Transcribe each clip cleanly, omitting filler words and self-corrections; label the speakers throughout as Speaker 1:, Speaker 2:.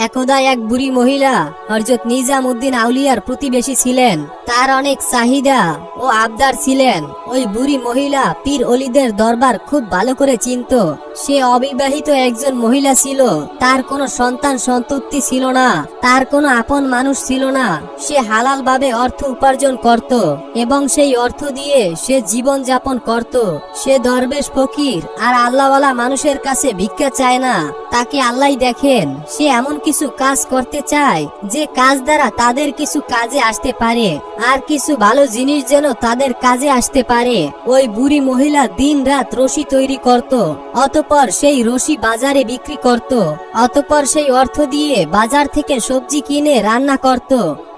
Speaker 1: একদা এক বুড়ি মহিলা হযরত নিজামউদ্দিন আউলিয়ার প্রতিবেশী ছিলেন। তার অনেক চাহিদা ও আবদার ছিলেন। ওই বুড়ি মহিলা পীর অলিদের দরবার খুব ভালো করে চিনত। সে অবিবাহিত একজন মহিলা ছিল। তার কোনো সন্তান সন্ততি ছিল না, তার কোনো আপন মানুষ ছিল না। সে হালাল ভাবে অর্থ উপার্জন করত এবং সেই অর্থ দিয়ে সে জীবন যাপন করত। সে দরবেশ ফকির আর আল্লাহওয়ালা মানুষের কাছে ভিক্ষা চায় না, তাকে আল্লাহ দেখেন। সে এমন কিছু কাজ করতে চায় যে কাজ দ্বারা তাদের কিছু কাজে আসতে পারে, আর কিছু ভালো জিনিস যেন তাদের কাজে আসতে পারে। ওই বুড়ি মহিলা দিন রাত রশি তৈরি করত, অতঃপর সেই রশি বাজারে বিক্রি করত। অতঃপর সেই অর্থ দিয়ে বাজার থেকে সবজি কিনে রান্না করত।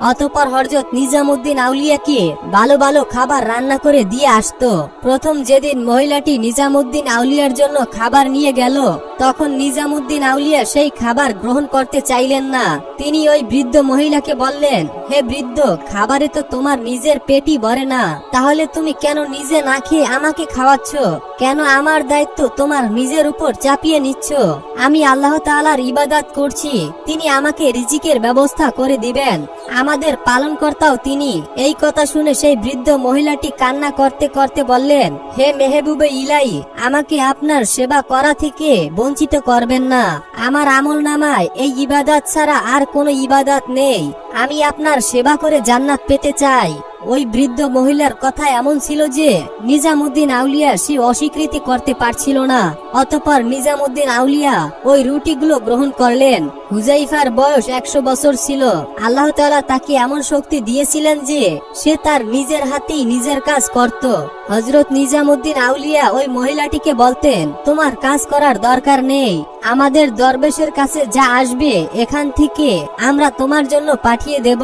Speaker 1: অতঃপর হযরত নিজামউদ্দিন আউলিয়াকে ভালো ভালো খাবার রান্না করে দিয়ে আসতো। প্রথম যেদিন মহিলাটি নিজামউদ্দিন আউলিয়ার জন্য খাবার নিয়ে গেল, তখন নিজামউদ্দিন আউলিয়া সেই খাবার গ্রহণ করতে চাইলেন না। তিনি ওই বৃদ্ধ মহিলাকে বললেন, হে বৃদ্ধ, খাবারে তো তোমার নিজের পেটই ভরে না, তাহলে তুমি কেন নিজে না খেয়ে আমাকে খাওয়াচ্ছ? কেন আমার দায়িত্ব তোমার নিজের উপর চাপিয়ে নিচ্ছ? আমি আল্লাহ তাআলার ইবাদত করছি, তিনি আমাকে রিজিকের ব্যবস্থা করে দিবেন, আমাদের পালনকর্তাও তিনি। এই কথা শুনে সেই বৃদ্ধ মহিলাটি কান্না করতে করতে বললেন, হে মেহবুবে ইলাহি, আমাকে আপনার সেবা করা থেকে বঞ্চিত করবেন না। আমার আমলনামায় এই ইবাদত ছাড়া আর কোনো ইবাদত নেই। আমি আপনার সেবা করে জান্নাত পেতে চাই। ওই বৃদ্ধ মহিলার কথা এমন ছিল যে নিজামউদ্দিন আউলিয়া সে অস্বীকৃতি করতে পারছিল না। অতঃপর নিজামউদ্দিন আউলিয়া ওই রুটিগুলো গ্রহণ করলেন। হুজাইফার বয়স 100 বছর ছিল। আল্লাহ তাআলা তাকে এমন শক্তি দিয়েছিলেন যে সে তার নিজের হাতেই নিজের কাজ করত। হযরত নিজামউদ্দিন আউলিয়া ওই মহিলাটিকে বলতেন, তোমার কাজ করার দরকার নেই, আমাদের দরবেশের কাছে যা আসবে এখান থেকে আমরা তোমার জন্য পাঠিয়ে দেব।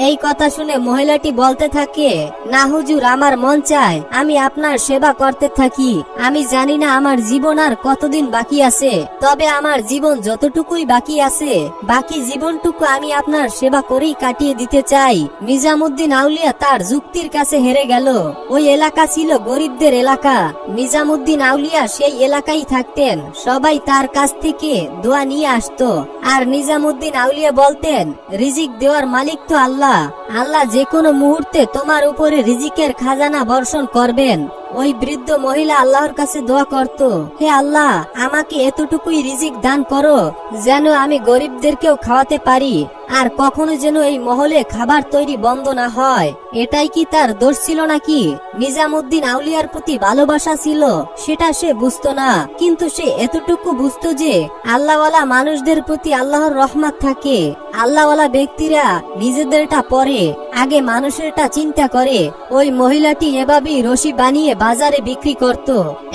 Speaker 1: এই কথা শুনে মহিলাটি বলতে থাকে, না হুজুর, আমার মন চায় আমি আপনার সেবা করতে থাকি। আমি জানি না আমার জীবন আর কতদিন বাকি আছে, তবে আমার জীবন যতটুকুই বাকি আছে, বাকি জীবনটুকু আমি আপনার সেবা করেই কাটিয়ে দিতে চাই। নিজামউদ্দিন আউলিয়া তার যুক্তির কাছে হেরে গেল। ওই এলাকা ছিল গরিবদের এলাকা। নিজামউদ্দিন আউলিয়া সেই এলাকায় থাকতেন। সবাই তার কাছ থেকে দোয়া নিয়ে আসতো। আর নিজামউদ্দিন আউলিয়া বলতেন, রিজিক দেওয়ার মালিক তো আল্লাহ, আল্লাহ যে কোনো মুহূর্তে তোমার উপরে রিজিকের খাজানা বর্ষণ করবেন। ওই বৃদ্ধ মহিলা আল্লাহর কাছে দোয়া করত, হে আল্লাহ, আমাকে এতটুকুই রিজিক দান করো যেন আমি গরিবদেরকেও খাওয়াতে পারি, আর কখনো যেন এই মহলে খাবার তৈরি বন্ধ না হয়। এটাই কি তার দোষ ছিল নাকি? নিজামউদ্দিন আউলিয়ার প্রতি ভালোবাসা ছিল, সেটা সে বুঝতো না, কিন্তু সে এতটুকু বুঝতো যে আল্লাহওয়ালা মানুষদের প্রতি আল্লাহর রহমত থাকে। আল্লাহওয়ালা ব্যক্তিরা নিজেদেরটা পরে, আগে মানুষেরটা চিন্তা করে। ওই মহিলাটি এভাবেই রশি বানিয়ে বাজারে বিক্রি করত।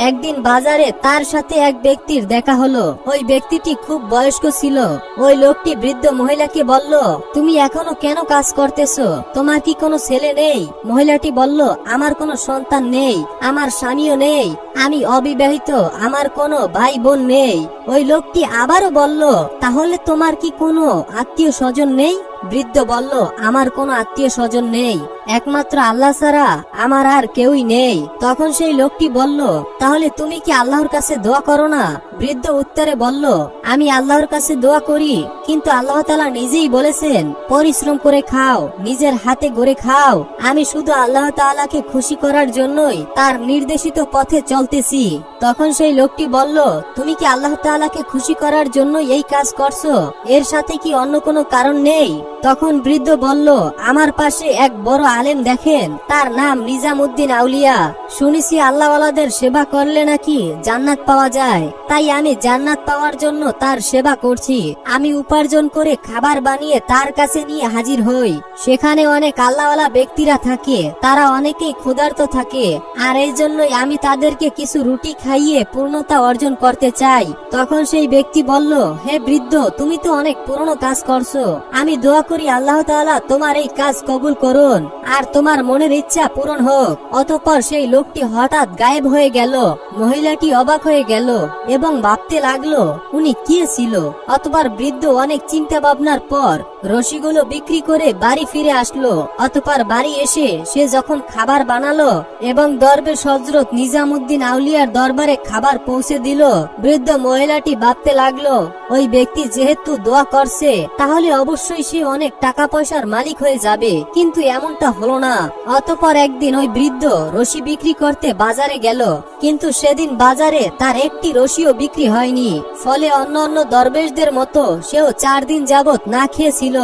Speaker 1: একদিন বাজারে তার সাথে এক ব্যক্তির দেখা হলো। ওই ব্যক্তিটি খুব বয়স্ক ছিল। ওই লোকটি বৃদ্ধ মহিলাকে বলল, তুমি এখনো কেন কাজ করতেছো? তোমার কি কোনো ছেলে নেই? মহিলাটি বলল, আমার কোনো সন্তান নেই, আমার স্বামীও নেই, আমি অবিবাহিত, আমার কোনো ভাই বোন নেই। ওই লোকটি আবারও বলল, তাহলে তোমার কি কোনো আত্মীয় স্বজন নেই? বৃদ্ধ বলল, আমার কোনো আত্মীয় স্বজন নেই, একমাত্র আল্লাহ ছাড়া আমার আর কেউই নেই। তখন সেই লোকটি বলল, তাহলে তুমি কি আল্লাহর কাছে দোয়া করো না? বৃদ্ধ উত্তরে বলল, আমি আল্লাহর কাছে দোয়া করি, কিন্তু আল্লাহ তাআলা নিজেই বলেছেন, পরিশ্রম করে খাও, নিজের হাতে গড়ে খাও। আমি শুধু আল্লাহ তাআলাকে খুশি করার জন্যই তার নির্দেশিত পথে চলতেছি। তখন সেই লোকটি বলল, তুমি কি আল্লাহ তাআলাকে খুশি করার জন্য এই কাজ করছো? এর সাথে কি অন্য কোনো কারণ নেই? তখন বৃদ্ধ বলল, আমার পাশে এক বড় আলেম দেখেন, তার নাম নিজামউদ্দিন আউলিয়া। শুনেছি আল্লাহওয়ালাদের সেবা করলে নাকি জান্নাত পাওয়া যায়, তাই আমি জান্নাত পাওয়ার জন্য তার সেবা করছি। আমি উপার্জন করে খাবার বানিয়ে তার কাছে নিয়ে হাজির হই। সেখানে অনেক আল্লাহওয়ালা ব্যক্তিরা থাকে, তারা অনেকেই ক্ষুধার্ত থাকে, আর এই জন্যই আমি তাদেরকে কিছু রুটি খাইয়ে পূর্ণতা অর্জন করতে চাই। তখন সেই ব্যক্তি বলল, হে বৃদ্ধ, তুমি তো অনেক পুরনো কাজ করছো, আমি দোয়া করি আল্লাহ তাআলা তোমার এই কাজ কবুল করুন আর তোমার মনের ইচ্ছা পূরণ হোক। অতঃপর সেই লোক লোকটি হঠাৎ গায়েব হয়ে গেল। মহিলাটি অবাক হয়ে গেল এবং ভাবতে লাগলো উনি কে ছিল। অতঃপর বৃদ্ধ অনেক চিন্তা ভাবনার পর রশিগুলো বিক্রি করে বাড়ি ফিরে আসলো। অতঃপর বাড়ি এসে সে যখন খাবার বানালো এবং দরবেশ হযরত নিজামুদ্দিন আউলিয়ার দরবারে খাবার পৌঁছে দিল, বৃদ্ধ মহিলাটি ভাবতে লাগলো ওই ব্যক্তি যেহেতু দোয়া করছে তাহলে অবশ্যই সে অনেক টাকা পয়সার মালিক হয়ে যাবে, কিন্তু এমনটা হলো না। অতঃপর একদিন ওই বৃদ্ধ রশি বিক্রি করতে বাজারে গেল, কিন্তু সেদিন বাজারে তার একটি রশিও বিক্রি হয়নি। ফলে অন্য দরবেশদের মতো সেও 4 দিন যাবত না খেয়েছিল।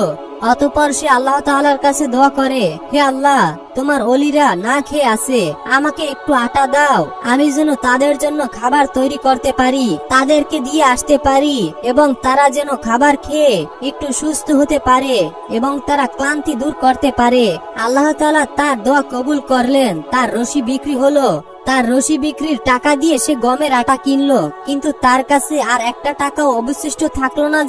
Speaker 1: অতঃপর সে আল্লাহ তাআলার কাছে দোয়া করে, হে আল্লাহ, তোমার ওলিরা না খেয়ে আছে, আমাকে একটু আটা দাও, আমি যেন তাদের জন্য খাবার তৈরি করতে পারি, তাদেরকে দিয়ে আসতে পারি এবং তারা যেন খাবার খেয়ে একটু সুস্থ হতে পারে এবং তারা ক্লান্তি দূর করতে পারে। আল্লাহ তাআলা তার দোয়া কবুল করলেন। তার রশি বিক্রি হলো। তার রশি বিক্রির টাকা দিয়ে সে গমের আটা কিনলো, কিন্তু তার কাছে আর একটা টাকাও অবশিষ্ট থাকলো না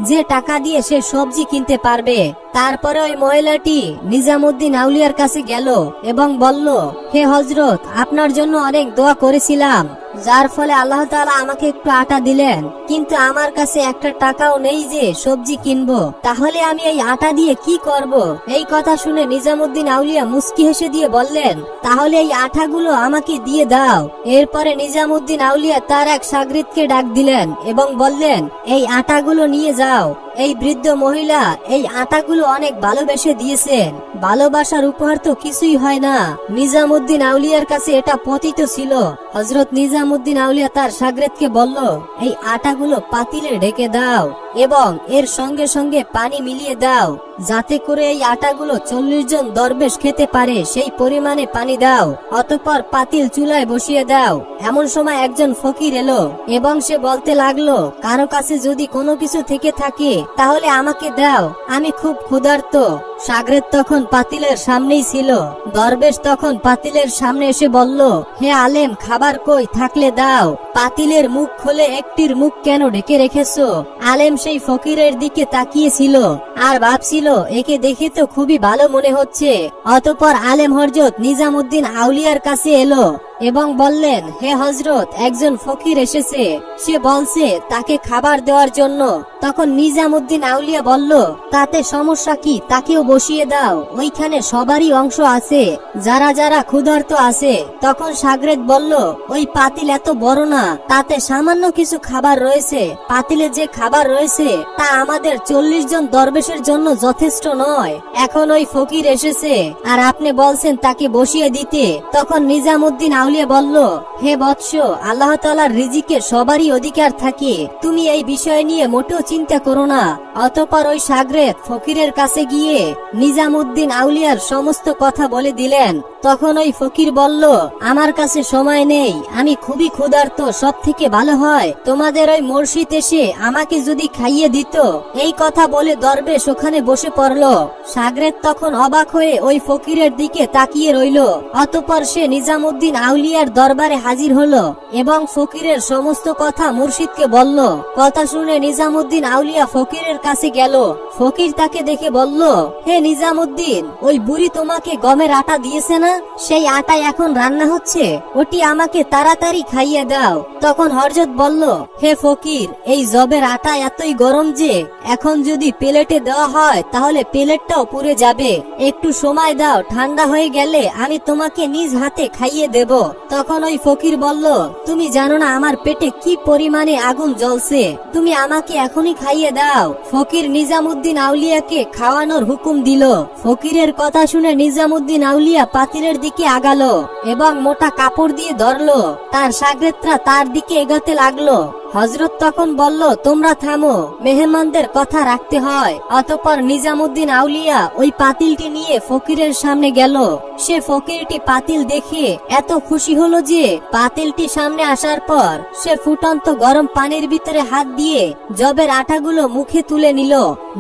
Speaker 1: যে টাকা দিয়ে সে সবজি কিনতে পারবে। তারপরে ওই মহিলাটি নিজামুদ্দিন আউলিয়ার কাছে গেল এবং বলল, হে হযরত, আপনার জন্য অনেক দোয়া করেছিলাম, যার ফলে আল্লাহ তাআলা আমাকে একটু আটা দিলেন, কিন্তু আমার কাছে একটা টাকাও নেই যে সবজি কিনবো, তাহলে আমি এই আটা দিয়ে কি করব? এই কথা শুনে নিজামুদ্দিন আউলিয়া মুস্কি হেসে দিয়ে বললেন, তাহলে এই আটাগুলো আমাকে দিয়ে দাও। এরপরে নিজামুদ্দিন আউলিয়া তার এক শাগরিদকে ডাক দিলেন এবং বললেন, এই আটাগুলো নিয়ে যাও। এই বৃদ্ধ মহিলা এই আটাগুলো অনেক ভালোবেসে দিয়েছেন। ভালোবাসার উপহার তো কিছুই হয় না। নিজামুদ্দিন আউলিয়ার কাছে এটা পতিত ছিল। হযরত নিজামুদ্দিন আউলিয়া তার শাগরেদকে বলল, এই আটাগুলো পাতিলে ঢেকে দাও এবং এর সঙ্গে সঙ্গে পানি মিলিয়ে দাও, যাতে করে এই আটাগুলো 40 জন দরবেশ খেতে পারে সেই পরিমাণে পানি দাও। অতঃপর পাতিল চুলায় বসিয়ে দাও। এমন সময় একজন ফকির এলো এবং সে বলতে লাগলো, কারো কাছে যদি কোনো কিছু থেকে থাকে তাহলে আমাকে দাও, আমি খুব ক্ষুধার্ত। শাগরেদ তখন পাতিলের সামনেই ছিল। দরবেশ তখন পাতিলের সামনে এসে বলল, হে আলেম, খাবার কই, থাকলে দাও। পাতিলের মুখ খুলে একটির মুখ কেন ঢেকে রেখেছো? আলেম সেই ফকিরের দিকে তাকিয়েছিল আর ভাবছিল, একে দেখে তো খুবই ভালো মনে হচ্ছে। অতঃপর আলেম হযরত নিজামুদ্দিন আউলিয়ার কাছে এলো এবং বললেন, হে হযরত, একজন ফকির এসেছে, সে বলছে তাকে খাবার দেওয়ার জন্য। তখন নিজামুদ্দিন আউলিয়া বলল, তাতে সমস্যা কি, তাকেও বসিয়ে দাও, ওইখানে সবারই অংশ আছে, যারা যারা ক্ষুধার্ত আছে। তখন শাগরেদ বলল, ওই পাতিল এত বড় না, তাতে সামান্য কিছু খাবার রয়েছে, পাতিলে যে খাবার রয়েছে তা আমাদের 40 জন দরবেশের জন্য যথেষ্ট নয়। এখন ওই ফকির এসেছে আর আপনি বলছেন তাকে বসিয়ে দিতে। তখন নিজামুদ্দিন আউলিয়া বলল, হে বৎস, আল্লাহ তাআলার রিজিকে সবারই অধিকার থাকে, তুমি এই বিষয় নিয়ে মোটেও চিন্তা করো না। অতঃপর ওই শাগরেদ ফকিরের কাছে গিয়ে নিজামুদ্দিন আউলিয়ার সমস্ত কথা বলে দিলেন। তখন ওই ফকির বলল, আমার কাছে সময় নেই, আমি খুবই ক্ষুধার্ত, সব থেকে ভালো হয় তোমাদের ওই মুর্শিদ এসে আমাকে যদি খাইয়ে দিত। এই কথা বলে দরবেশ ওখানে বসে পড়ল। শাগরেদ তখন অবাক হয়ে ওই ফকিরের দিকে তাকিয়ে রইল। অতঃপর সে নিজামুদ্দিন আউলিয়ার দরবারে হাজির হলো এবং ফকিরের সমস্ত কথা মুর্শিদকে বলল। কথা শুনে নিজামুদ্দিন আউলিয়া ফকিরের কাছে গেল। ফকির তাকে দেখে বলল, হে নিজামুদ্দিন, ওই বুড়ি তোমাকে গমের আটা দিয়েছে না, সেই আটা এখন রান্না হচ্ছে, ওটি আমাকে তাড়াতাড়ি খাইয়ে দাও। তখন হযরত বলল, হে ফকির, এই জবের আটা এতই গরম যে এখন যদি প্লেটে দেওয়া হয় তাহলে প্লেটটাও পুড়ে যাবে, একটু সময় দাও, ঠান্ডা হয়ে গেলে আমি তোমাকে নিজ হাতে খাইয়ে দেব। তখন ওই ফকির বলল, তুমি জানো না আমার পেটে কি পরিমাণে আগুন জ্বলছে, তুমি আমাকে এখনই খাইয়ে দাও। ফকির নিজামুদ্দিন আউলিয়াকে খাওয়ানোর হুকুম দিল। ফকিরের কথা শুনে নিজামুদ্দিন আউলিয়া পাতিলের দিকে আগালো এবং মোটা কাপড় দিয়ে ধরলো। তার শাগরেদরা তার দিকে এগোতে লাগলো। হযরত তখন বলল, তোমরা থামো, মেহমানদের কথা রাখতে হয়। অতঃপর নিজামুদ্দিন আউলিয়া ওই পাতিলটি নিয়ে ফকিরের সামনে গেল। সে ফকিরটি পাতিল দেখে এত খুশি হলো যে পাতিলটি সামনে আসার পর সে ফুটন্ত গরম পানির ভিতরে হাত দিয়ে জবের আটাগুলো মুখে তুলে নিল।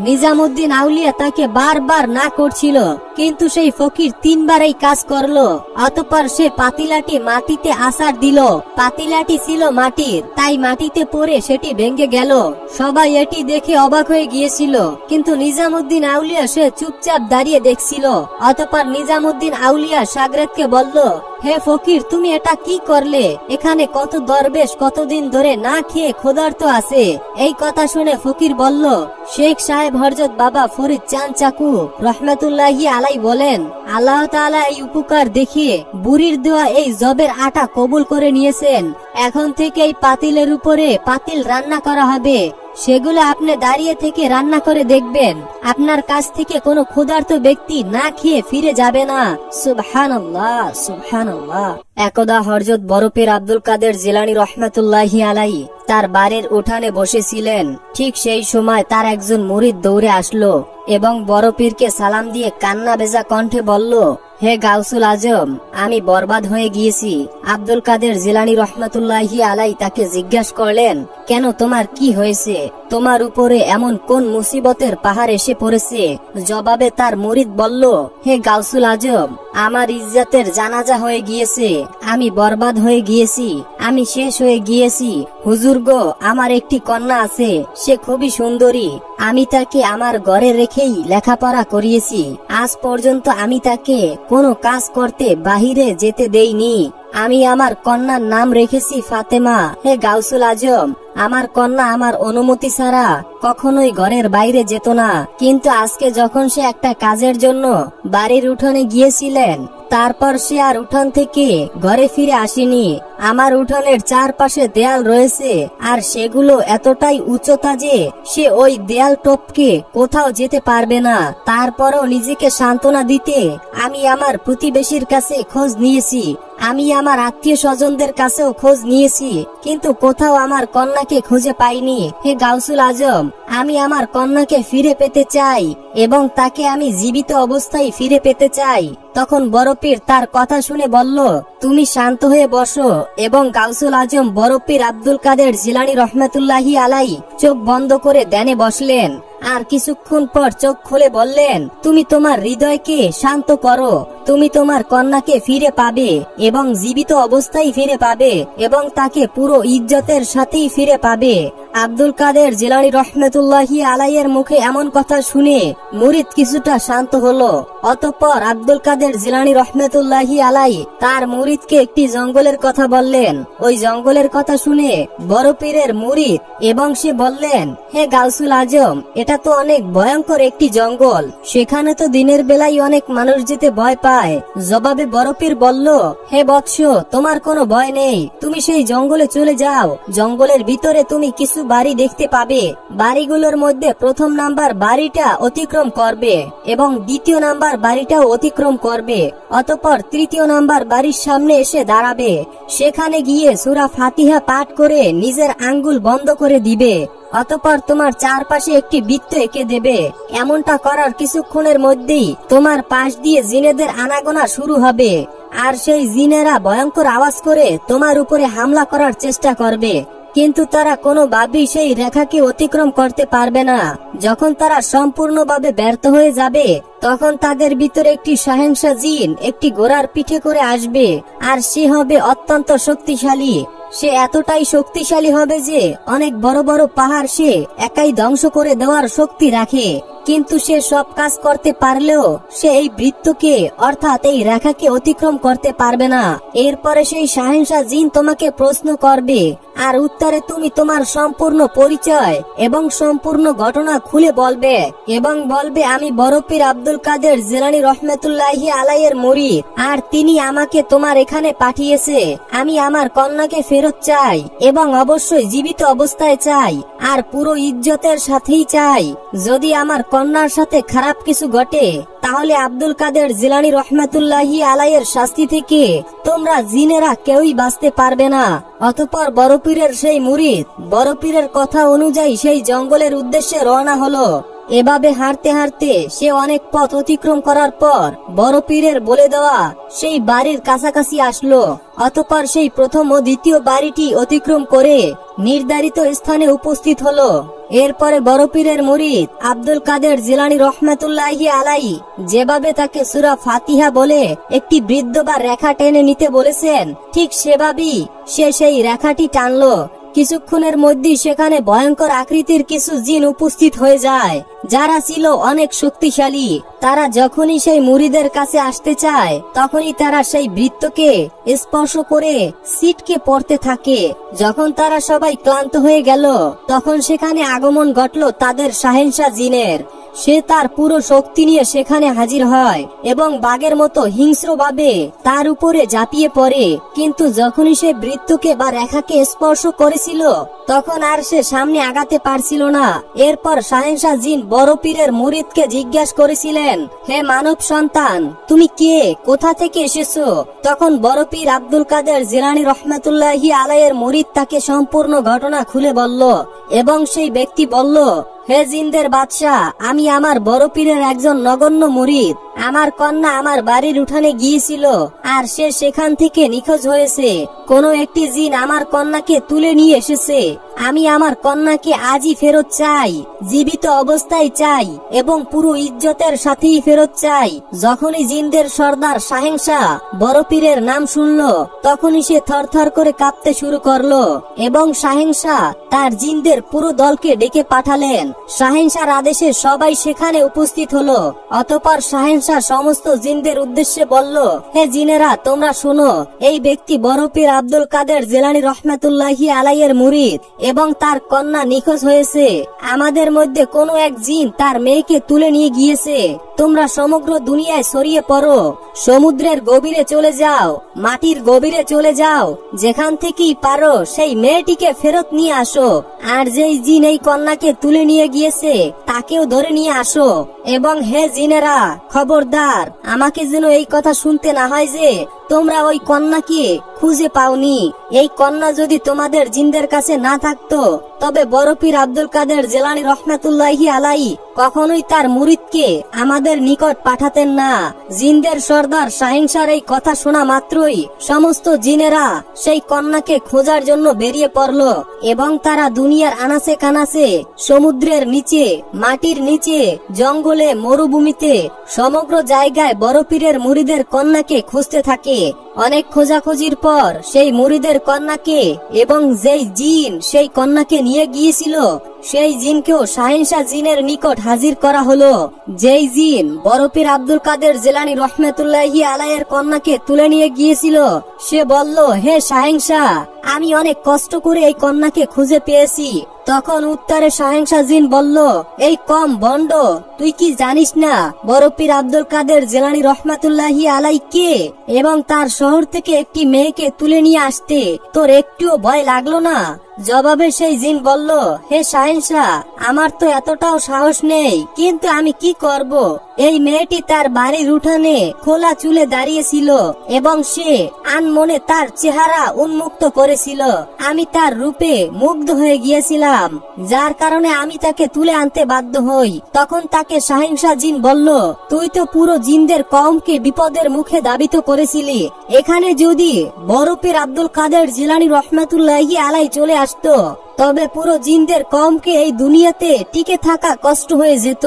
Speaker 1: নিজামুদ্দিন আউলিয়া তাকে বারবার না করছিল, কিন্তু সেই ফকির 3 বার এই কাজ করলো। অতঃপর সে পাতিলাটি মাটিতে আছাড় দিল। পাতিলাটি ছিল মাটির, তাই মাটিতে মাটিতে পড়ে সেটি ভেঙে গেল। সবাই এটি দেখে অবাক হয়ে গিয়েছিল, কিন্তু নিজামুদ্দিন আউলিয়া সে চুপচাপ দাঁড়িয়ে দেখছিল। অতঃপর নিজামুদ্দিন আউলিয়া শাগরেদকে বলল, হে ফকির, তুমি এটা কি করলে? এখানে কত দরবেশ কতদিন ধরে না খেয়ে ক্ষুধার্ত আছে। এই কথা শুনে ফকির বলল, শেখ সাহেব হযরত বাবা ফরিদ চাঁদ চাকু রহমাতুল্লাহি আলাই বলেন, আল্লাহ তাআলা এই উপকার দেখিয়ে বুড়ির দেওয়া এই জবের আটা কবুল করে নিয়েছেন। এখন থেকে এই পাতিলের উপরে পাতিল রান্না করা হবে, সেগুলো আপনি দাঁড়িয়ে থেকে রান্না করে দেখবেন। আপনার কাছ থেকে কোনো ক্ষুধার্ত ব্যক্তি না খেয়ে ফিরে যাবে না। সুবহানাল্লাহ, সুবহানাল্লাহ। একদা হযরত বড়পীর আব্দুল কাদের জিলানী রহমাতুল্লাহি আলাইহি তার বাড়ির উঠানে বসেছিলেন। ঠিক সেই সময় তার একজন মুরিদ দৌড়ে আসলো এবং বড়পীরকে সালাম দিয়ে কান্না ভেজা কণ্ঠে বলল, হে গাউসুল আজম, আমি বরবাদ হয়ে গিয়েছি। আব্দুল কাদের জিলানী রহমাতুল্লাহি আলাই তাকে জিজ্ঞাসা করলেন, কেন, তোমার কি হয়েছে? তোমার উপরে এমন কোন মুসিবতের পাহাড় এসে পড়েছে? জবাবে তার মুরিদ বলল, হে গাউসুল আজম, আমার ইজ্জতের জানাজা হয়ে গিয়েছে, আমি বরবাদ হয়ে গিয়েছি, আমি শেষ হয়ে গিয়েছি। হুজুর গো, আমার একটি কন্যা আছে, সে খুবই সুন্দরী। আমি তাকে আমার ঘরে রেখেই লেখাপড়া করিয়েছি। আজ পর্যন্ত আমি তাকে কোনো কাজ করতে বাহিরে যেতে দেইনি। আমি আমার কন্যার নাম রেখেছি ফাতেমা। হে গাউসুল আজম, আমার কন্যা আমার অনুমতি ছাড়া কখনোই ঘরের বাইরে যেত না, কিন্তু আজকে যখন সে একটা কাজের জন্য বাড়ির উঠোনে গিয়েছিলেন, তারপর সে আর উঠান থেকে ঘরে ফিরে আসেনি। আমার উঠানের চারপাশে দেয়াল রয়েছে, আর সেগুলো এতটাই উচ্চতা যে সে ওই দেয়াল টপকে কোথাও যেতে পারবে না। তারপরও নিজেকে সান্ত্বনা দিতে আমি আমার প্রতিবেশীর কাছে খোঁজ নিয়েছি, আমি আমার আত্মীয় স্বজনদের কাছেও খোঁজ নিয়েছি, কিন্তু কোথাও আমার কন্যাকে খুঁজে পাইনি। হে গাউসুল আজম, আমি আমার কন্যাকে ফিরে পেতে চাই এবং তাকে আমি জীবিত অবস্থায় ফিরে পেতে চাই। তখন বড়পীর তার কথা শুনে বলল, তুমি শান্ত হয়ে বসো। এবং গাউসুল আজম বড়পীর আব্দুল কাদের জিলানী রহমাতুল্লাহি আলাই চোখ বন্ধ করে ধ্যানে বসলেন। আর কিছুক্ষণ পর চোখ খুলে বললেন, তুমি তোমার হৃদয়কে শান্ত করো, তুমি তোমার কন্যাকে ফিরে পাবে এবং জীবিত অবস্থায় ফিরে পাবে এবং তাকে পুরো ইজ্জতের সাথেই ফিরে পাবে। আব্দুল কাদের জিলানী রহমাতুল্লাহি আলাইয়ের মুখে এমন কথা শুনে মুরিদ কিছুটা শান্ত হলো। অতঃপর আব্দুল কাদের জিলানী রহমাতুল্লাহি আলাই তার মুরিদকে একটি জঙ্গলের কথা বললেন। ওই জঙ্গলের কথা শুনে বড় পীরের মুরিদ এবং সে বললেন, হে গাউসুল আজম, এটা তো অনেক ভয়ঙ্কর একটি জঙ্গল, সেখানে তো দিনের বেলায় অনেক মানুষ যেতে ভয় পায়। জবাবে বড় পীর বলল, হে বৎস, তোমার কোনো ভয় নেই, তুমি সেই জঙ্গলে চলে যাও। জঙ্গলের ভিতরে তুমি কিছু বাড়ি দেখতে পাবে, বাড়িগুলোর মধ্যে প্রথম নাম্বার বাড়িটা অতিক্রম করবে এবং দ্বিতীয় নাম্বার বাড়িটাও অতিক্রম করবে। অতঃপর তৃতীয় নাম্বার বাড়ির সামনে এসে দাঁড়াবে। সেখানে গিয়ে সূরা ফাতিহা পাঠ করে নিজের আঙ্গুল বন্ধ করে দিবে। অতঃপর তোমার চারপাশে একটি বৃত্ত এঁকে দেবে। এমনটা করার কিছুক্ষণের মধ্যেই তোমার পাশ দিয়ে জিনেদের আনাগোনা শুরু হবে, আর সেই জিনেরা ভয়ঙ্কর আওয়াজ করে তোমার উপরে হামলা করার চেষ্টা করবে, কিন্তু তারা কোনোভাবেই সেই রেখাকে অতিক্রম করতে পারবে না। যখন তারা সম্পূর্ণভাবে ব্যর্থ হয়ে যাবে, তখন তাদের ভিতরে একটি সহিংসা জিন একটি ঘোড়ার পিঠে করে আসবে, আর সে হবে অত্যন্ত শক্তিশালী। সে এতটাই শক্তিশালী হবে যে অনেক বড় বড় পাহাড় সে একাই ধ্বংস করে দেওয়ার শক্তি রাখে। কিন্তু সে সব কাজ করতে পারলেও সে এই বৃত্তকে অর্থাৎ এই রেখাকে অতিক্রম করতে পারবে না। এরপরে সেই সহিংসা জিন তোমাকে প্রশ্ন করবে, আর উত্তরে তুমি তোমার সম্পূর্ণ পরিচয় এবং সম্পূর্ণ ঘটনা খুলে বলবে এবং বলবে, আমি বড় পীর আব্দুল কাদের জিলানী রহমাতুল্লাহি আলাইয়ের মুরিদ, আর তিনি আমাকে তোমার এখানে পাঠিয়েছে। আমি আমার কন্যাকে ফেরত চাই এবং অবশ্যই জীবিত অবস্থায় চাই, আর পুরো ইজ্জতের সাথেই চাই। যদি আমার কন্যার সাথে খারাপ কিছু ঘটে, তাহলে আব্দুল কাদের জিলানী রহমাতুল্লাহি আলাইয়ের শাস্তি থেকে তোমরা জিনেরা কেউই বাঁচতে পারবে না। অতঃপর বড় পীরের সেই মুরিদ বড় পীরের কথা অনুযায়ী সেই জঙ্গলের উদ্দেশ্যে রওনা হলো। এভাবে হাঁটতে হাঁটতে সে অনেক পথ অতিক্রম করার পর বড় পীরের বলে দেওয়া সেই বাড়ির কাছাকাছি আসলো। অতঃপর সেই প্রথম ও দ্বিতীয় বাড়িটি অতিক্রম করে নির্ধারিত স্থানে উপস্থিত হলো। এরপরে বড় পীরের মুরিদ আব্দুল কাদের জিলানী রহমাতুল্লাহি আলাইহি যেভাবে তাকে সূরা ফাতিহা বলে একটি বৃত্ত বা রেখা টেনে নিতে বলেছেন, ঠিক সেভাবেই সে সেই রেখাটি টানলো কিছুক্ষণের মধ্যেই সেখানে ভয়ঙ্কর আকৃতির কিছু জিন উপস্থিত হয়ে যায়, যারা ছিল অনেক শক্তিশালী। তারা যখনই সেই মুরিদের কাছে আসতে চায় তখনই তারা সেই বৃত্তকে স্পর্শ করে ছিটকে পড়তে থাকে। যখন তারা সবাই ক্লান্ত হয়ে গেল তখন সেখানে আগমন ঘটল তাদের শাহেনশাহ জিনের। সে তার পুরো শক্তি নিয়ে সেখানে হাজির হয় এবং বাঘের মতো হিংস্রভাবে তার উপরে ঝাঁপিয়ে পড়ে। কিন্তু যখনই সে বৃত্তকে বা রেখাকে স্পর্শ করেছিল তখন আর সে সামনে আগাতে পারছিল না। এরপর শাহেনশাহ জিন বড় পীরের মুরিদকে জিজ্ঞাসা করেছিলেন, হে মানব সন্তান, তুমি কে, কোথা থেকে এসেছো? তখন বড় পীর আব্দুল কাদের জিলানী রহমাতুল্লাহি আলাইহির মুরিদ তাকে সম্পূর্ণ ঘটনা খুলে বলল এবং সেই ব্যক্তি বলল, হে জিনদের বাদশাহ, আমি আমার বড় পীরের একজন নগণ্য মুরিদ। আমার কন্যা আমার বাড়ির উঠানে গিয়েছিল আর সে সেখান থেকে নিখোঁজ হয়েছে। কোনো একটি জিন আমার কন্যাকে তুলে নিয়ে এসেছে। আমি আমার কন্যাকে আজই ফেরত চাই, জীবিত অবস্থায় চাই এবং পুরো ইজ্জতের সাথেই ফেরত চাই। যখনই জিনদের সর্দার শাহেনশাহ বড় পীরের নাম শুনল তখনই সে থরথর করে কাঁপতে শুরু করলো এবং শাহেনশাহ তার জিনদের পুরো দলকে ডেকে পাঠালেন। শাহেনশাহর আদেশে সবাই সেখানে উপস্থিত হলো। অতঃপর শাহেনশাহ সমস্ত জিনদের উদ্দেশ্যে বলল, হে জিনেরা, তোমরা শোনো, এই ব্যক্তি বড় পীর আব্দুল কাদের জিলানী রহমাতুল্লাহি আলাইহির মুরিদ এবং তার কন্যা নিখোঁজ হয়েছে। আমাদের মধ্যে কোনো এক জিন তার মেয়েকে তুলে নিয়ে গিয়েছে। তোমরা সমগ্র দুনিয়ায় ছড়িয়ে পড়ো, সমুদ্রের গভীরে চলে যাও, মাটির গভীরে চলে যাও, যেখান থেকেই পারো সেই মেয়েটিকে ফেরত নিয়ে আসো। আর যেই জিন এই কন্যাকে তুলে নিয়ে গিয়েছে তাকেও ধরে নিয়ে আসো। এবং হে জিনেরা, খবরদার, আমাকে যেন এই কথা শুনতে না হয় যে তোমরা ওই কন্যাকে খুঁজে পাওনি। এই কন্যা যদি তোমাদের জিনদের কাছে না থাকতো তবে বড় পীর আব্দুল কাদের জিলানী রহমাতুল্লাহি আলাইহি কখনোই তার মুরিদকে আমাদের নিকট পাঠাতেন না। জিনদের সর্দার শাহেনশাহর এই কথা শোনা মাত্রই সমস্ত জিনেরা সেই কন্যাকে খোঁজার জন্য বেরিয়ে পড়ল এবং তারা দুনিয়ার আনাচে কানাচে, সমুদ্রের নিচে, মাটির নিচে, জঙ্গলে, মরুভূমিতে, সমগ্র জায়গায় বড় পীরের মুরিদের কন্যাকে খুঁজতে থাকে। অনেক খোঁজাখুঁজির পর সেই মুরিদের কন্যাকে এবং যেই জিন সেই কন্যাকে নিয়ে গিয়েছিল সেই জিনকেও শাহেনশাহ জিনের নিকট হাজির করা হলো। যেই জিন বড় পীর আব্দুল কাদের জিলানী রহমাতুল্লাহি আলাইহির কন্যাকে তুলে নিয়ে গিয়েছিল সে বলল, হে শাহেনশাহ, আমি অনেক কষ্ট করে এই কন্যাকে খুঁজে পেয়েছি। তখন উত্তরে শাহেনশাহ জিন বলল, এই কম বন্ড, তুই কি জানিস না বড় পীর আব্দুল কাদের জিলানী রহমাতুল্লাহি আলাইহি কে এবং তার শহর থেকে একটি মেয়েকে তুলে নিয়ে আসতে তোর একটুও ভয় লাগলো না? জবাবে সেই জিন বলল, হে শাহেনশাহ, আমার তো এতটাও সাহস নেই, কিন্তু আমি কি করব? এই মেয়েটি তার বাড়ির উঠানে খোলা চুলে দাঁড়িয়েছিল এবং সে আনমনে তার চেহারা উন্মুক্ত করেছিল। আমি তার রূপে মুগ্ধ হয়ে গিয়েছিলাম, যার কারণে আমি তাকে তুলে আনতে বাধ্য হই। তখন তাকে শাহেনশাহ জিন বলল, তুই তো পুরো জিনদের কওমকে বিপদের মুখে ধাবিত করেছিলি। এখানে যদি বড় পীর আব্দুল কাদের জিলানী রহমাতুল্লাহি আলাইহি চলে আসতো তবে পুরো জিনদের কওমকে এই দুনিয়াতে টিকে থাকা কষ্ট হয়ে যেত।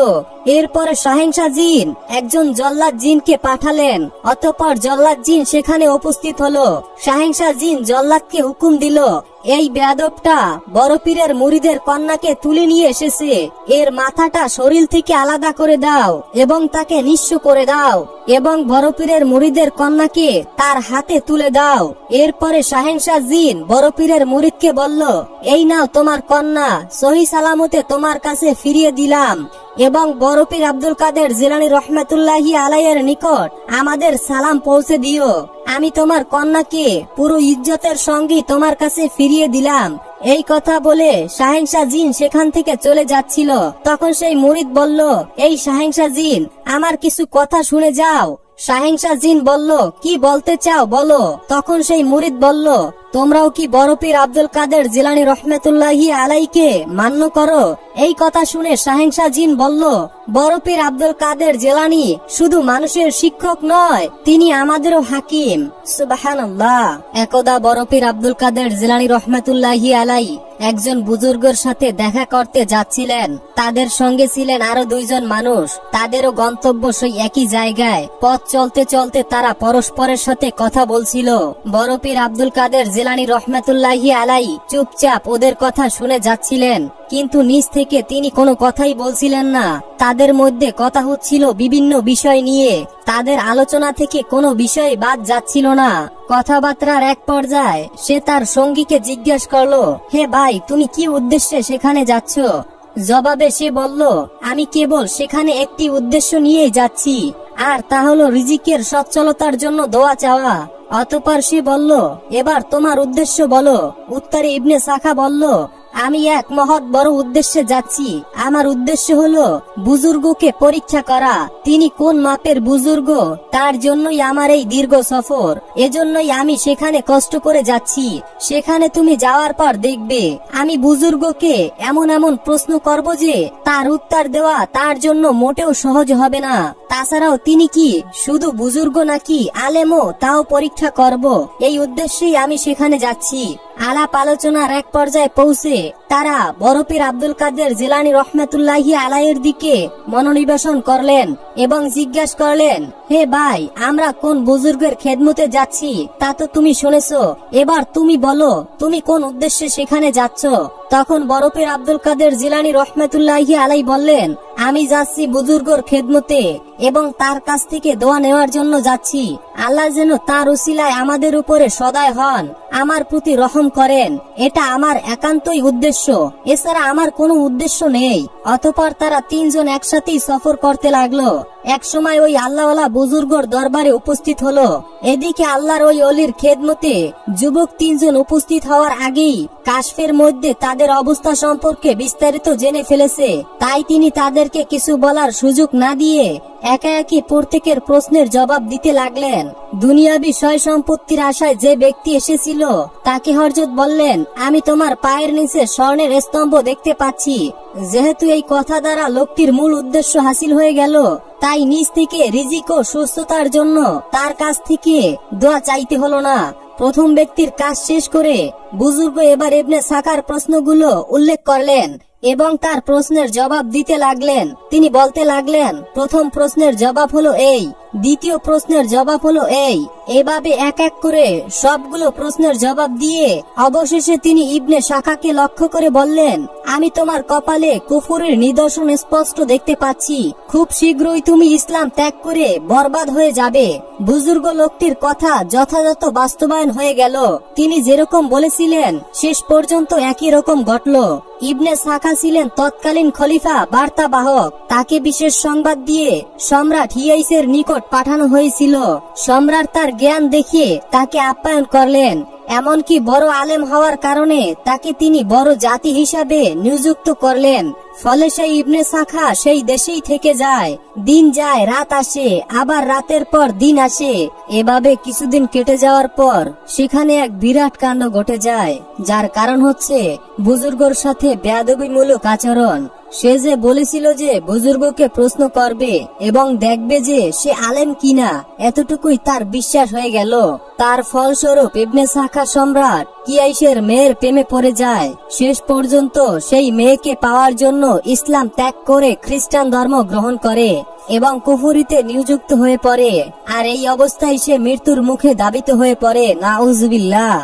Speaker 1: এরপরে শাহেনশাহ জিন একজন জল্লাদ জিনকে পাঠালেন। অতঃপর জল্লাদ জিন সেখানে উপস্থিত হলো। শাহেনশাহ জিন জল্লাদকে হুকুম দিল, এই বেয়াদবটা বড় পীরের মুরিদের কন্যাকে তুলে নিয়ে এসেছে, এর মাথাটা শরীর থেকে আলাদা করে দাও এবং তাকে নিঃস্ব করে দাও এবং বড় পীরের মুরিদের কন্যাকে তার হাতে তুলে দাও। এরপরে শাহেনশাহ জিন বড় পীরের মুরিদকে বলল, এই নাও তোমার কন্যা, সহি সালামতে তোমার কাছে ফিরিয়ে দিলাম এবং বড় পীর আব্দুল কাদের জিলানী রহমাতুল্লাহি আলাইহির নিকট আমাদের সালাম পৌঁছে দিও। আমি তোমার কন্যাকে পুরো ইজ্জতের সঙ্গে তোমার কাছে ফিরিয়ে দিলাম। এই কথা বলে শাহেনশাহ জিন সেখান থেকে চলে যাচ্ছিল। তখন সেই মুরিদ বলল, এই শাহেনশাহ জিন, আমার কিছু কথা শুনে যাও। শাহেনশাহ জিন বলল, কি বলতে চাও বলো। তখন সেই মুরিদ বলল, তোমরাও কি বড় পীর আব্দুল কাদের জিলানী রহমাতুল্লাহি আলাইহিকে মান্য করো? এই কথা শুনে শাহেনশাহ জিন বলল, বড় পীর আব্দুল কাদের জিলানী শুধু মানুষের শিক্ষক নয়, তিনি আমাদেরও হাকিম। সুবহানাল্লাহ। একদা বড় পীর আব্দুল কাদের জিলানী রহমাতুল্লাহি আলাইহি একজন বুজুর্গের সাথে দেখা করতে যাচ্ছিলেন। তাদের সঙ্গে ছিলেন আরো দুইজন মানুষ। তাদেরও গন্তব্য সেই একই জায়গায়। পথ চলতে চলতে তারা পরস্পরের সাথে কথা বলছিল। বড় পীর আব্দুল কাদের জিলানী রহমাতুল্লাহি আলাই চুপচাপ ওদের কথা শুনে যাচ্ছিলেন, কিন্তু নিজ থেকে তিনি কোনো কথাই বলছিলেন না। তাদের মধ্যে কথা হচ্ছিল বিভিন্ন বিষয় নিয়ে, তাদের আলোচনা থেকে কোনো বিষয় বাদ যাচ্ছিল না। কথাবার্তার এক পর্যায়ে সে তার সঙ্গীকে জিজ্ঞেস করলো, হে ভাই, তুমি কি উদ্দেশ্যে সেখানে যাচ্ছ? জবাবে সে বলল, আমি কেবল সেখানে একটি উদ্দেশ্য নিয়েই যাচ্ছি, আর তা হলো রিজিকের সচ্ছলতার জন্য দোয়া চাওয়া। অতঃপর সে বলল, এবার তোমার উদ্দেশ্য বলো। উত্তরে ইবনে সাখা বলল, আমি এক মহৎ বড় উদ্দেশ্যে যাচ্ছি। আমার উদ্দেশ্য হলো বুজুর্গকে পরীক্ষা করা, তিনি কোন মাপের বুজুর্গ তার জন্যই আমার এই দীর্ঘ সফর। এজন্যই আমি সেখানে কষ্ট করে যাচ্ছি। সেখানে তুমি যাওয়ার পর দেখবে আমি বুজুর্গকে এমন এমন প্রশ্ন করব যে তার উত্তর দেওয়া তার জন্য মোটেও সহজ হবে না। তাছাড়াও তিনি কি শুধু বুজুর্গ নাকি আলেমও তাও পরীক্ষা করব। এই উদ্দেশ্যেই আমি সেখানে যাচ্ছি। আলাপ আলোচনার এক পর্যায়ে পৌঁছে তারা বরফের আব্দুল কাদের জিলানী রহমাতুল্লাহি আলাইয়ের দিকে মনোনিবেশন করলেন এবং জিজ্ঞাসা করলেন, হে ভাই, আমরা কোন বুজুর্গের খেদমতে যাচ্ছি তা তো তুমি শুনেছো, এবার তুমি বলো তুমি কোন উদ্দেশ্যে সেখানে যাচ্ছ। তখন বরফের আব্দুল কাদের জিলানী রহমাতুল্লাহি আলাই বললেন, আমি যাচ্ছি বুজুর্গর খেদমতে এবং তার কাছ থেকে দোয়া নেওয়ার জন্য যাচ্ছি। আল্লাহ যেন তার উসিলায় আমাদের উপরে সদয় হন, আমার প্রতি রহম করেন। এটা আমার একান্তই উদ্দেশ্য, এছাড়া আমার কোনো উদ্দেশ্য নেই। অতঃপর তারা তিনজন একসাথেই সফর করতে লাগলো। এক সময় ওই আল্লাহওয়ালা বুজুর্গর দরবারে উপস্থিত হলো। এদিকে আল্লাহর ওই অলির খেদমতে যুবক তিনজন উপস্থিত হওয়ার আগেই কাশফের মধ্যে তাদের অবস্থা সম্পর্কে বিস্তারিত জেনে ফেলেছে। তাই তিনি তাদেরকে কিছু বলার সুযোগ না দিয়ে একা একই প্রত্যেকের প্রশ্নের জবাব দিতে লাগলেন। দুনিয়াবি সয় সম্পত্তির আশায় যে ব্যক্তি এসেছিল তাকে হযরত বললেন, আমি তোমার পায়ের নিচে স্বর্ণের স্তম্ভ দেখতে পাচ্ছি। যেহেতু এই কথা দ্বারা লোকটির মূল উদ্দেশ্য হাসিল হয়ে গেল, তাই নিজ থেকে রিজিক ও সুস্থতার জন্য তার কাছ থেকে দোয়া চাইতে হলো না। প্রথম ব্যক্তির কাজ শেষ করে বুজুর্গ এবার ইবনে সাখার প্রশ্নগুলো উল্লেখ করলেন এবং তার প্রশ্নের জবাব দিতে লাগলেন। তিনি বলতে লাগলেন, প্রথম প্রশ্নের জবাব হলো এই, দ্বিতীয় প্রশ্নের জবাব হলো এই। এভাবে এক এক করে সবগুলো প্রশ্নের জবাব দিয়ে অবশেষে তিনি ইবনে সাখাকে লক্ষ্য করে বললেন, আমি তোমার কপালে কুফরের নিদর্শন স্পষ্ট দেখতে পাচ্ছি। খুব শীঘ্রই তুমি ইসলাম ত্যাগ করে বরবাদ হয়ে যাবে। বুজুর্গ লোকটির কথা যথাযথ বাস্তবায়ন হয়ে গেল। তিনি যেরকম বলেছিলেন শেষ পর্যন্ত একই রকম ঘটল। ইবনে সাখা ছিলেন তৎকালীন খলিফা বার্তাবাহক। তাকে বিশেষ সংবাদ দিয়ে সম্রাট হিয়াইসের নিকট পাঠানো হয়েছিল। সম্রাট তার জ্ঞান দেখিয়ে তাকে আপ্যায়ন করলেন। এমনকি বড় আলেম হওয়ার কারণে তাকে তিনি বড় জাতি হিসাবে নিযুক্ত করলেন। ফলে সেই ইবনে সাখা সেই দেশেই থেকে যায়। দিন যায়, রাত আসে, আবার রাতের পর দিন আসে। এভাবে কিছুদিন কেটে যাওয়ার পর সেখানে এক বিরাট কাণ্ড ঘটে যায়, যার কারণ হচ্ছে বুজুর্গর সাথে বেয়াদবিমূলক আচরণ। সে যে বলেছিল যে বুজুর্গকে প্রশ্ন করবে এবং দেখবে যে সে আলেম কিনা, এতটুকুই তার বিশ্বাস হয়ে গেল। তার ফলস্বরূপ ইবনে সাখা সম্রাট কিয়াইসের মেয়ের প্রেমে পড়ে যায়। শেষ পর্যন্ত সেই মেয়েকে পাওয়ার জন্য ইসলাম ত্যাগ করে খ্রিস্টান ধর্ম গ্রহণ করে এবং কুফরিতে নিযুক্ত হয়ে পড়ে। আর এই অবস্থায় সে মৃত্যুর মুখে ধাবিত হয়ে পড়ে, নাউজুবিল্লাহ।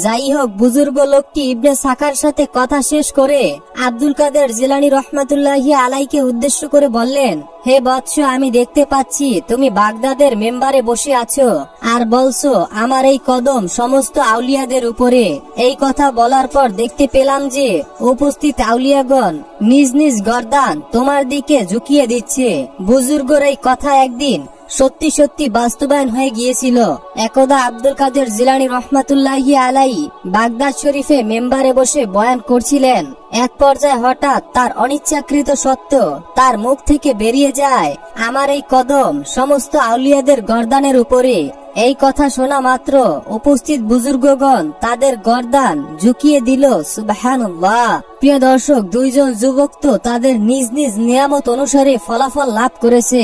Speaker 1: যাই হোক, বুজুর্গ লোকটি ইবনে সাখার সাথে কথা শেষ করে আব্দুল কাদের জিলানী রহমাতুল্লাহি আলাইকে উদ্দেশ্য করে বললেন, হে বৎস, আমি দেখতে পাচ্ছি তুমি বাগদাদের মেম্বারে বসে আছো আর বলছো আমার এই কদম সমস্ত আউলিয়াদের উপরে। এই কথা বলার পর দেখতে পেলাম যে উপস্থিত আউলিয়াগণ নিজ নিজ গর্দান তোমার দিকে ঝুঁকিয়ে দিচ্ছে। বুজুর্গর এই কথা একদিন সত্যি সত্যি বাস্তবায়ন হয়ে গিয়েছিল। একদা আব্দুল কাদের জিলানী রহমাতুল্লাহি আলাই বাগদাদ শরীফে মেম্বারে বসে বয়ান করছিলেন। এক পর্যায়ে হঠাৎ তার অনিচ্ছাকৃত সত্ত্বেও তার মুখ থেকে বেরিয়ে যায়, আমার এই কদম সমস্ত আউলিয়াদের গর্দানের উপরে। এই কথা শোনা মাত্র উপস্থিত বুজুর্গগণ তাদের গর্দান ঝুঁকিয়ে দিল। সুবহানাল্লাহ। প্রিয় দর্শক, দুইজন যুবক তো তাদের নিজ নিজ নিয়ামত অনুসারে ফলাফল লাভ করেছে।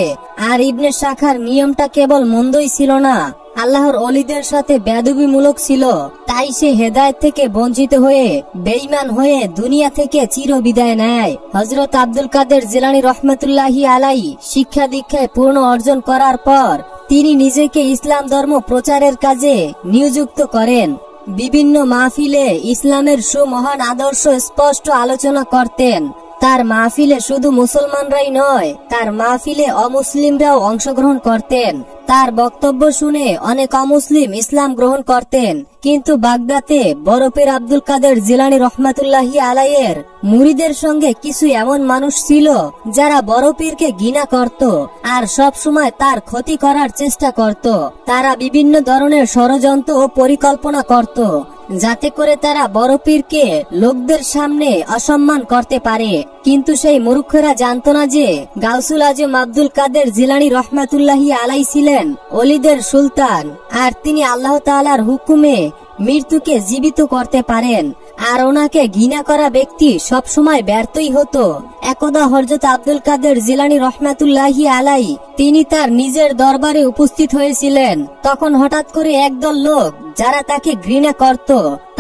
Speaker 1: আর ইবনে সাখার নিয়মটা কেবল মন্দই ছিল না, আল্লাহর অলিদের সাথে বেয়াদবিমূলক ছিল। তাই সে হেদায়েত থেকে বঞ্চিত হয়ে বেঈমান হয়ে দুনিয়া থেকে চির বিদায় নেয়। হযরত আব্দুল কাদের জিলানী রহমাতুল্লাহি আলাই শিক্ষা দীক্ষায় পূর্ণ অর্জন করার পর তিনি নিজেকে ইসলাম ধর্ম প্রচারের কাজে নিযুক্ত করেন। বিভিন্ন মাহফিলে ইসলামের সুমহান আদর্শ স্পষ্ট আলোচনা করতেন। তার মাহফিলে শুধু মুসলমানরাই নয়, তার মাহফিলে অমুসলিমরাও অংশগ্রহণ করতেন। তার বক্তব্য শুনে অনেক অমুসলিম ইসলাম গ্রহণ করতেন। কিন্তু বাগদাতে বরফের আব্দুল কাদের জিলানী রহমাতুল্লাহি আলাইয়ের মুরিদের সঙ্গে কিছু এমন মানুষ ছিল যারা বরপীরকে ঘৃণা করত আর সব সময় তার ক্ষতি করার চেষ্টা করত। তারা বিভিন্ন ধরনের ষড়যন্ত্র ও পরিকল্পনা করত যাতে করে তারা বরপীরকে লোকদের সামনে অসম্মান করতে পারে। কিন্তু সেই মূর্খরা জানত না যে গাউসুল আজম আব্দুল কাদের জিলানী রহমাতুল্লাহি আলাই ছিলেন ওলিদের সুলতান, আর তিনি আল্লাহ তাআলার হুকুমে মৃত্যুকে জীবিত করতে পারেন। আর ওনাকে ঘৃণা করা ব্যক্তি সব সময় ব্যর্থই হতো। একদা হযরত আব্দুল কাদের জিলানী রহমাতুল্লাহি আলাই তিনি তার নিজের দরবারে উপস্থিত হয়েছিলেন। তখন হঠাৎ করে একদল লোক যারা তাকে ঘৃণা করত,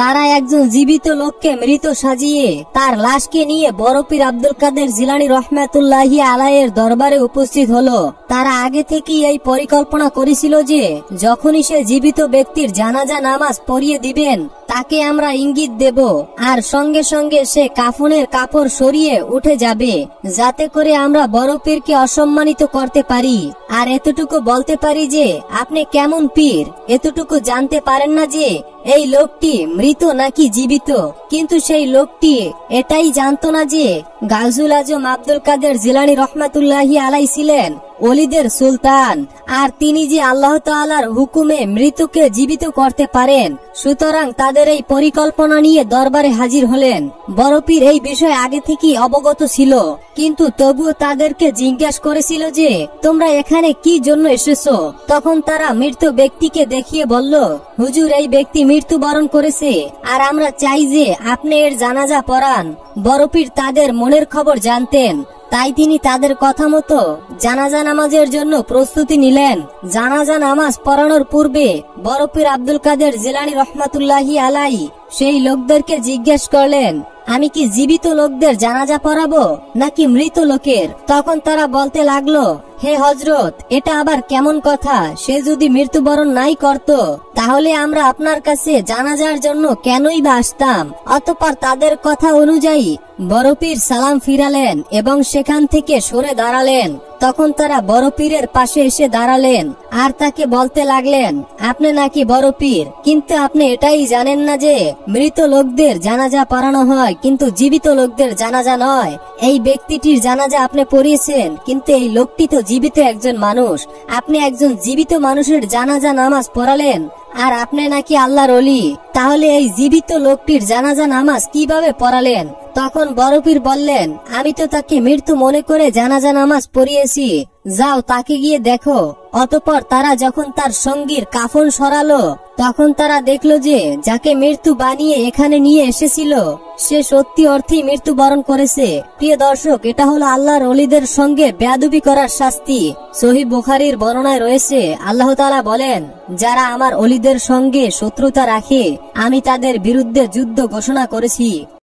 Speaker 1: তারা একজন জীবিত লোককে মৃত সাজিয়ে তার লাশকে নিয়ে বরপীর আব্দুল কাদের জিলানী রহমাতুল্লাহি আলাইয়ের দরবারে উপস্থিত হলো। তারা আগে থেকেই এই পরিকল্পনা করেছিল যে যখনই সে জীবিত ব্যক্তির জানাজা নামাজ পড়িয়ে দিবেন তাকে আমরা ইঙ্গিত দেব, আর সঙ্গে সঙ্গে সে কাফনের কাপড় সরিয়ে উঠে যাবে, যাতে করে আমরা বরপীরকে অসম্মানিত করতে পারি। আর এতটুকু বলতে পারি যে আপনি কেমন পীর, এতটুকু জানতে পারেন না যে এই লোকটি মৃত নাকি জীবিত। কিন্তু সেই লোকটি এটাই জানতো না যে গাউসুল আজম আব্দুল কাদের জিলানী রহমাতুল্লাহি আলাই ছিলেন ওলিদের সুলতান, আর তিনি যে আল্লাহ তাআলার হুকুমে মৃতকে জীবিত করতে পারেন। সুতরাং তাদের এই পরিকল্পনা নিয়ে দরবারে হাজির হলেন। বরপীর এই বিষয়ে আগে থেকেই অবগত ছিল, কিন্তু তবুও তাদেরকে জিজ্ঞাসা করেছিল যে তোমরা এখানে কি জন্য এসেছো। তখন তারা মৃত ব্যক্তিকে দেখিয়ে বলল, হুজুর, এই ব্যক্তি মৃত্যুবরণ করেছে আর আমরা চাই যে আপনি এর জানাজা পড়ান। বরপীর তাদের মনের খবর জানতেন, তাই তিনি তাদের কথা মতো জানাজা নামাজের জন্য প্রস্তুতি নিলেন। জানাজা নামাজ পড়ানোর পূর্বে বরপীর আব্দুল কাদের জিলানী রহমাতুল্লাহি আলাই সেই লোকদেরকে জিজ্ঞেস করলেন, আমি কি জীবিত লোকদের জানাজা পড়াবো নাকি মৃত লোকের? তখন তারা বলতে লাগলো, হে হযরত, এটা আবার কেমন কথা? সে যদি মৃত্যুবরণ নাই করত তাহলে আমরা আপনার কাছে জানাজার জন্য কেনই বা আসতাম? অতঃপর তাদের কথা অনুযায়ী বরপীর সালাম ফিরালেন এবং সেখান থেকে সরে দাঁড়ালেন। তখন তারা বরপীরের পাশে এসে দাঁড়ালেন আর তাকে বলতে লাগলেন, আপনি নাকি বরপীর, কিন্তু আপনি এটাই জানেন না যে মৃত লোকদের জানাজা পড়ানো হয় কিন্তু জীবিত লোকদের জানাজা নয়। এই ব্যক্তিটির জানাজা আপনি পড়িয়েছেন, কিন্তু এই লোকটি তো জীবিত একজন মানুষ। আপনি একজন জীবিত মানুষের জানাজা নামাজ পড়ালেন আর আপনি নাকি আল্লাহর ওলি, তাহলে এই জীবিত লোকটির জানাজা নামাজ কিভাবে পড়ালেন? তখন বরপীর বললেন, আমি তো তাকে মৃত্যু মনে করে জানাজা নামাজ পড়িয়েছি, যাও তাকে গিয়ে দেখো। অতঃপর তারা যখন তার সঙ্গীর কাফন সরালো তখন তারা দেখলো যে যাকে মৃত্যু বানিয়ে এখানে নিয়ে এসেছিল সে সত্যি অর্থেই মৃত্যুবরণ করেছে। প্রিয় দর্শক, এটা হলো আল্লাহর ওলিদের সঙ্গে বেয়াদবি করার শাস্তি। সহিহ বুখারীর বর্ণনায় রয়েছে, আল্লাহ তাআলা বলেন, যারা আমার ওলিদের সঙ্গে শত্রুতা রাখে আমি তাদের বিরুদ্ধে যুদ্ধ ঘোষণা করেছি।